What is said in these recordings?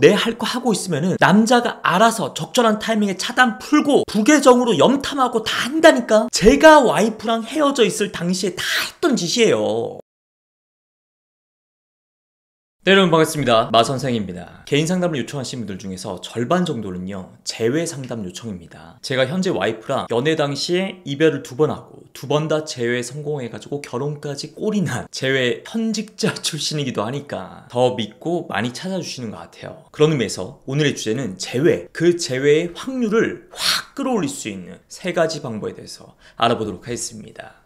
내 할 거 하고 있으면은 남자가 알아서 적절한 타이밍에 차단 풀고 부계정으로 염탐하고 다 한다니까. 제가 와이프랑 헤어져 있을 당시에 다 했던 짓이에요. 네, 여러분 반갑습니다. 마선생입니다. 개인 상담을 요청하신 분들 중에서 절반 정도는요, 재회 상담 요청입니다. 제가 현재 와이프랑 연애 당시에 이별을 2번 하고 2번 다 재회 성공해가지고 결혼까지 꼴이 난 재회 현직자 출신이기도 하니까 더 믿고 많이 찾아주시는 것 같아요. 그런 의미에서 오늘의 주제는 재회, 그 재회의 확률을 확 끌어올릴 수 있는 3가지 방법에 대해서 알아보도록 하겠습니다.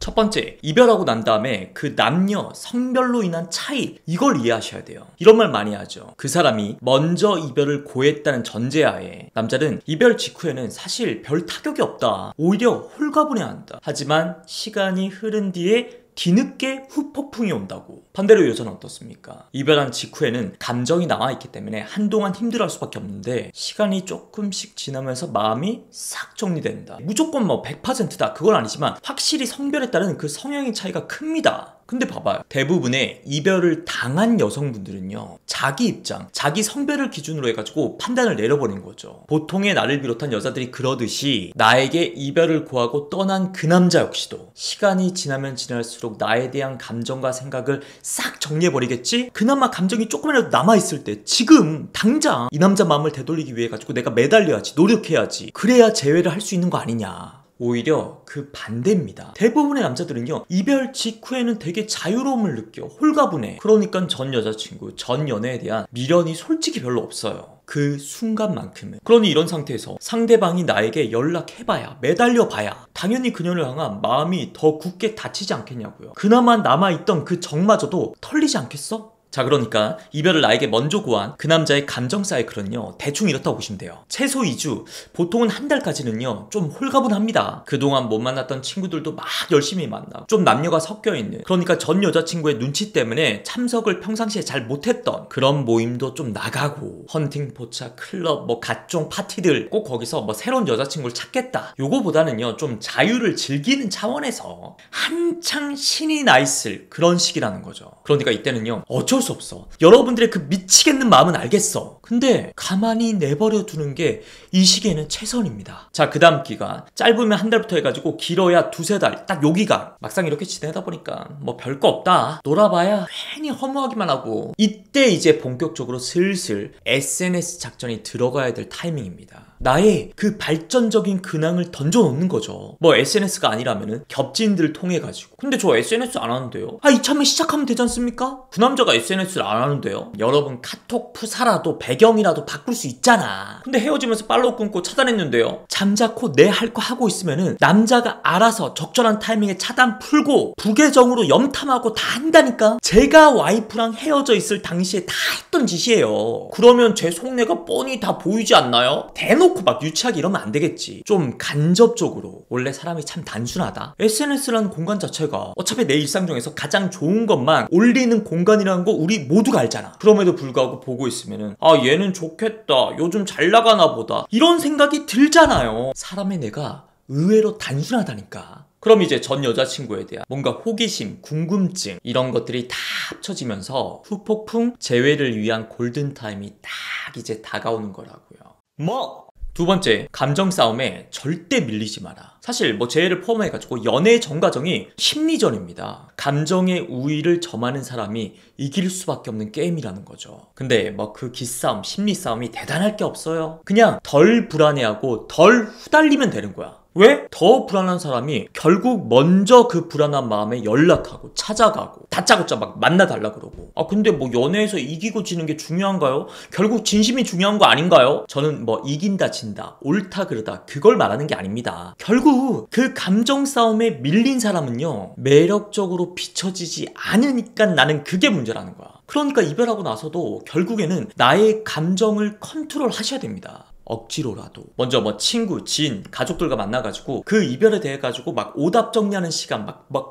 첫 번째, 이별하고 난 다음에 그 남녀 성별로 인한 차이, 이걸 이해하셔야 돼요. 이런 말 많이 하죠. 그 사람이 먼저 이별을 고했다는 전제하에 남자는 이별 직후에는 사실 별 타격이 없다, 오히려 홀가분해한다. 하지만 시간이 흐른 뒤에 뒤늦게 후폭풍이 온다고. 반대로 여자는 어떻습니까? 이별한 직후에는 감정이 남아있기 때문에 한동안 힘들어할 수밖에 없는데 시간이 조금씩 지나면서 마음이 싹 정리된다. 무조건 100%다 그건 아니지만 확실히 성별에 따른 그 성향의 차이가 큽니다. 근데 봐봐요. 대부분의 이별을 당한 여성분들은요, 자기 입장, 자기 성별을 기준으로 해가지고 판단을 내려버린 거죠. 보통의 나를 비롯한 여자들이 그러듯이 나에게 이별을 고하고 떠난 그 남자 역시도 시간이 지나면 지날수록 나에 대한 감정과 생각을 싹 정리해버리겠지? 그나마 감정이 조금이라도 남아있을 때 지금 당장 이 남자 마음을 되돌리기 위해 가지고 내가 매달려야지, 노력해야지. 그래야 재회를 할 수 있는 거 아니냐. 오히려 그 반대입니다. 대부분의 남자들은요, 이별 직후에는 되게 자유로움을 느껴, 홀가분해. 그러니까 전 여자친구, 전 연애에 대한 미련이 솔직히 별로 없어요. 그 순간만큼은. 그러니 이런 상태에서 상대방이 나에게 연락해봐야, 매달려봐야 당연히 그녀를 향한 마음이 더 굳게 닫히지 않겠냐고요. 그나마 남아있던 그 정마저도 털리지 않겠어? 자, 그러니까 이별을 나에게 먼저 고한 그 남자의 감정 사이클은요, 대충 이렇다고 보시면 돼요. 최소 2주, 보통은 한 달까지는요, 좀 홀가분합니다. 그동안 못 만났던 친구들도 막 열심히 만나고 좀 남녀가 섞여있는, 그러니까 전 여자친구의 눈치 때문에 참석을 평상시에 잘 못했던 그런 모임도 좀 나가고, 헌팅 포차, 클럽, 각종 파티들, 꼭 거기서 새로운 여자친구를 찾겠다, 요거보다는요 좀 자유를 즐기는 차원에서 한창 신이 나 있을 그런 시기라는 거죠. 그러니까 이때는요, 어쩔 수 없어. 여러분들의 그 미치겠는 마음은 알겠어. 근데 가만히 내버려 두는 게 이 시기에는 최선입니다. 자, 그 다음 기간 짧으면 한 달부터 해가지고 길어야 2~3달, 딱 요 기간. 막상 이렇게 지내다 보니까 별거 없다, 놀아봐야 괜히 허무하기만 하고, 이때 이제 본격적으로 슬슬 SNS 작전이 들어가야 될 타이밍입니다. 나의 그 발전적인 근황을 던져놓는 거죠. SNS가 아니라면은 겹친들 통해가지고, 근데 저 SNS 안 하는데요? 이참에 시작하면 되지 않습니까? 그 남자가 SNS를 안 하는데요? 여러분 카톡 푸사라도 배경이라도 바꿀 수 있잖아. 근데 헤어지면서 팔로우 끊고 차단했는데요? 잠자코 내 할 거 하고 있으면은 남자가 알아서 적절한 타이밍에 차단 풀고 부계정으로 염탐하고 다 한다니까. 제가 와이프랑 헤어져 있을 당시에 다 했던 짓이에요. 그러면 제 속내가 뻔히 다 보이지 않나요? 대놓고 유치하게 이러면 안 되겠지. 좀 간접적으로. 원래 사람이 참 단순하다. SNS라는 공간 자체가 어차피 내 일상 중에서 가장 좋은 것만 올리는 공간이라는 거 우리 모두가 알잖아. 그럼에도 불구하고 보고 있으면은 얘는 좋겠다, 요즘 잘 나가나 보다, 이런 생각이 들잖아요. 사람의 뇌가 의외로 단순하다니까. 그럼 이제 전 여자친구에 대한 뭔가 호기심, 궁금증, 이런 것들이 다 합쳐지면서 후폭풍 재회를 위한 골든타임이 딱 이제 다가오는 거라고요. 두 번째, 감정 싸움에 절대 밀리지 마라. 사실 재회를 포함해가지고 연애의 전 과정이 심리전입니다. 감정의 우위를 점하는 사람이 이길 수밖에 없는 게임이라는 거죠. 근데 그 기싸움, 심리싸움이 대단할 게 없어요. 그냥 덜 불안해하고 덜 후달리면 되는 거야. 왜? 더 불안한 사람이 결국 먼저 그 불안한 마음에 연락하고 찾아가고 다짜고짜 만나달라 그러고. 근데 연애에서 이기고 지는 게 중요한가요? 결국 진심이 중요한 거 아닌가요? 저는 이긴다 진다, 옳다 그르다, 그걸 말하는 게 아닙니다. 결국 그 감정 싸움에 밀린 사람은요, 매력적으로 비춰지지 않으니까 나는 그게 문제라는 거야. 그러니까 이별하고 나서도 결국에는 나의 감정을 컨트롤 하셔야 됩니다. 억지로라도. 먼저 친구, 지인, 가족들과 만나가지고 그 이별에 대해 가지고 오답 정리하는 시간,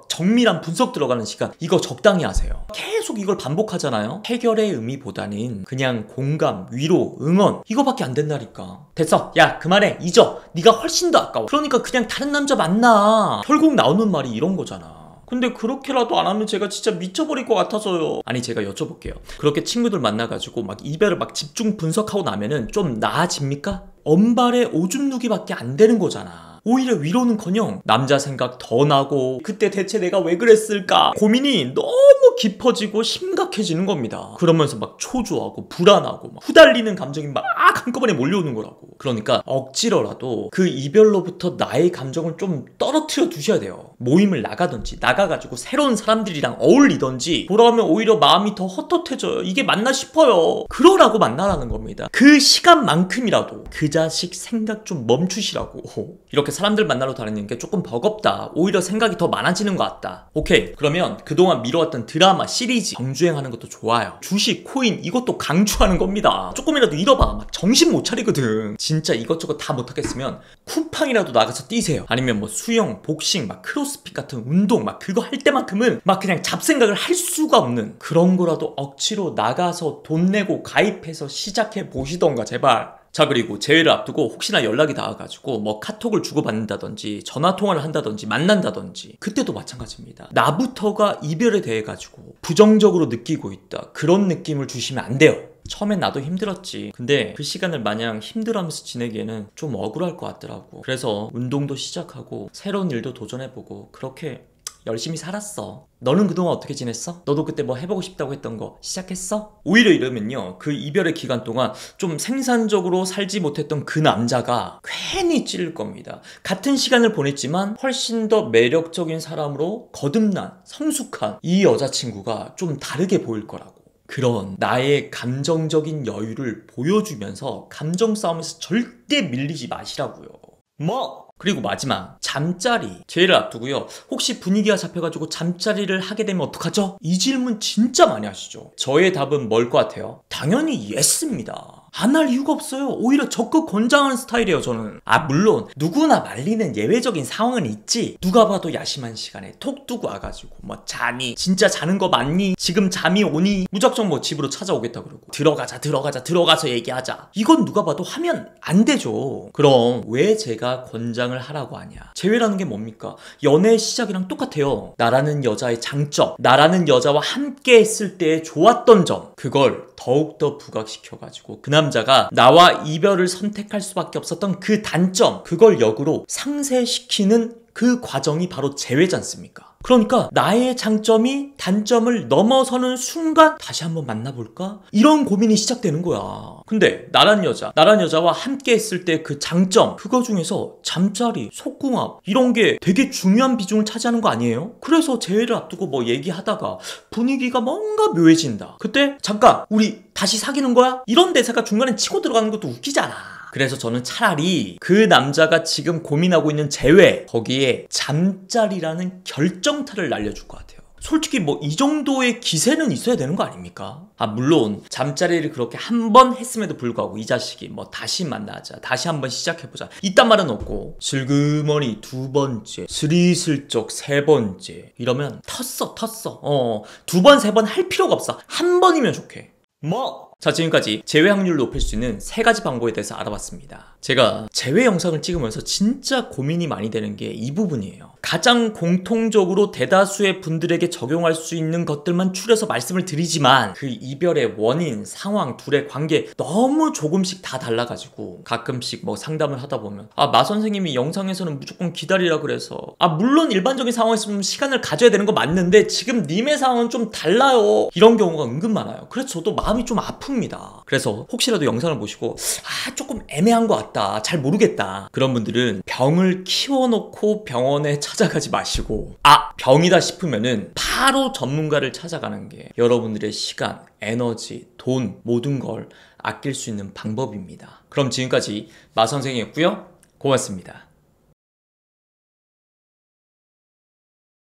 정밀한 분석 들어가는 시간, 이거 적당히 하세요. 계속 이걸 반복하잖아요. 해결의 의미보다는 그냥 공감, 위로, 응원, 이거밖에 안 된다니까. 됐어, 야 그만해, 잊어, 네가 훨씬 더 아까워, 그러니까 그냥 다른 남자 만나. 결국 나오는 말이 이런 거잖아. 근데 그렇게라도 안 하면 제가 진짜 미쳐버릴 것 같아서요. 아니 제가 여쭤볼게요. 그렇게 친구들 만나가지고 막 이별을 막 집중 분석하고 나면은 좀 나아집니까? 엄발에 오줌 누기밖에 안 되는 거잖아. 오히려 위로는커녕 남자 생각 더 나고 그때 대체 내가 왜 그랬을까 고민이 너무 깊어지고 심각해지는 겁니다. 그러면서 막 초조하고 불안하고 막 후달리는 감정이 막 한꺼번에 몰려오는 거라고. 그러니까 억지로라도 그 이별로부터 나의 감정을 좀 떨어뜨려 두셔야 돼요. 모임을 나가든지 나가가지고 새로운 사람들이랑 어울리든지 돌아오면 오히려 마음이 더 헛헛해져요. 이게 맞나 싶어요. 그러라고 만나라는 겁니다. 그 시간만큼이라도 그 자식 생각 좀 멈추시라고. 이렇게 사람들 만나러 다니는 게 조금 버겁다. 오히려 생각이 더 많아지는 것 같다. 오케이. 그러면 그동안 미뤄왔던 드라마, 시리즈 정주행하는 것도 좋아요. 주식, 코인 이것도 강추하는 겁니다. 조금이라도 잃어봐. 막 정신 못 차리거든. 진짜 이것저것 다 못하겠으면 쿠팡이라도 나가서 뛰세요. 아니면 뭐 수영, 복싱, 막 크로스핏 같은 운동 막 그거 할 때만큼은 막 그냥 잡생각을 할 수가 없는 그런 거라도 억지로 나가서 돈 내고 가입해서 시작해 보시던가 제발. 자, 그리고 재회를 앞두고 혹시나 연락이 닿아가지고 뭐 카톡을 주고받는다든지 전화통화를 한다든지 만난다든지 그때도 마찬가지입니다. 나부터가 이별에 대해 가지고 부정적으로 느끼고 있다. 그런 느낌을 주시면 안 돼요. 처음엔 나도 힘들었지. 근데 그 시간을 마냥 힘들어하면서 지내기에는 좀 억울할 것 같더라고. 그래서 운동도 시작하고 새로운 일도 도전해보고 그렇게 열심히 살았어. 너는 그동안 어떻게 지냈어? 너도 그때 뭐 해보고 싶다고 했던 거 시작했어? 오히려 이러면요, 그 이별의 기간 동안 좀 생산적으로 살지 못했던 그 남자가 괜히 찔릴 겁니다. 같은 시간을 보냈지만 훨씬 더 매력적인 사람으로 거듭난 성숙한 이 여자친구가 좀 다르게 보일 거라고. 그런 나의 감정적인 여유를 보여주면서 감정 싸움에서 절대 밀리지 마시라고요. 뭐? 그리고 마지막 잠자리 제의를 앞두고요. 혹시 분위기가 잡혀가지고 잠자리를 하게 되면 어떡하죠? 이 질문 진짜 많이 하시죠. 저의 답은 뭘 것 같아요? 당연히 예스입니다. 안 할 이유가 없어요. 오히려 적극 권장하는 스타일이에요 저는. 물론 누구나 말리는 예외적인 상황은 있지. 누가 봐도 야심한 시간에 톡 두고 와가지고 뭐 자니? 진짜 자는 거 맞니? 지금 잠이 오니? 무작정 뭐 집으로 찾아오겠다 그러고 들어가서 얘기하자. 이건 누가 봐도 하면 안 되죠. 그럼 왜 제가 권장을 하라고 하냐? 재회라는 게 뭡니까? 연애의 시작이랑 똑같아요. 나라는 여자의 장점, 나라는 여자와 함께 했을 때 좋았던 점, 그걸 더욱더 부각시켜가지고 그 남자가 나와 이별을 선택할 수밖에 없었던 그 단점, 그걸 역으로 상쇄시키는 그 과정이 바로 재회지 않습니까? 그러니까 나의 장점이 단점을 넘어서는 순간 다시 한번 만나볼까? 이런 고민이 시작되는 거야. 근데 나란 여자와 함께 했을 때 그 장점, 그거 중에서 잠자리, 속궁합 이런 게 되게 중요한 비중을 차지하는 거 아니에요? 그래서 재회를 앞두고 뭐 얘기하다가 분위기가 뭔가 묘해진다. 그때 잠깐 우리 다시 사귀는 거야? 이런 대사가 중간에 치고 들어가는 것도 웃기잖아. 그래서 저는 차라리 그 남자가 지금 고민하고 있는 재회, 거기에 잠자리라는 결정타를 날려줄 것 같아요. 솔직히 뭐 이 정도의 기세는 있어야 되는 거 아닙니까? 물론 잠자리를 그렇게 한 번 했음에도 불구하고 이 자식이 뭐 다시 만나자, 다시 한번 시작해보자 이딴 말은 없고 슬그머니 두 번째, 스리슬쩍 세 번째 이러면 텄어. 두 번, 세 번 할 필요가 없어. 한 번이면 좋게. 자, 지금까지 재회 확률을 높일 수 있는 3가지 방법에 대해서 알아봤습니다. 제가 재회 영상을 찍으면서 진짜 고민이 많이 되는 게 이 부분이에요. 가장 공통적으로 대다수의 분들에게 적용할 수 있는 것들만 추려서 말씀을 드리지만 그 이별의 원인, 상황, 둘의 관계 너무 조금씩 다 달라가지고 가끔씩 뭐 상담을 하다 보면 마 선생님이 영상에서는 무조건 기다리라 그래서 물론 일반적인 상황에서는 시간을 가져야 되는 거 맞는데 지금 님의 상황은 좀 달라요. 이런 경우가 은근 많아요. 그래서 저도 마음이 좀 아픕니다. 그래서 혹시라도 영상을 보시고 조금 애매한 것 같다, 잘 모르겠다, 그런 분들은 병을 키워놓고 병원에 찾아가지 마시고 병이다 싶으면은 바로 전문가를 찾아가는 게 여러분들의 시간, 에너지, 돈 모든 걸 아낄 수 있는 방법입니다. 그럼 지금까지 마 선생이었고요. 고맙습니다.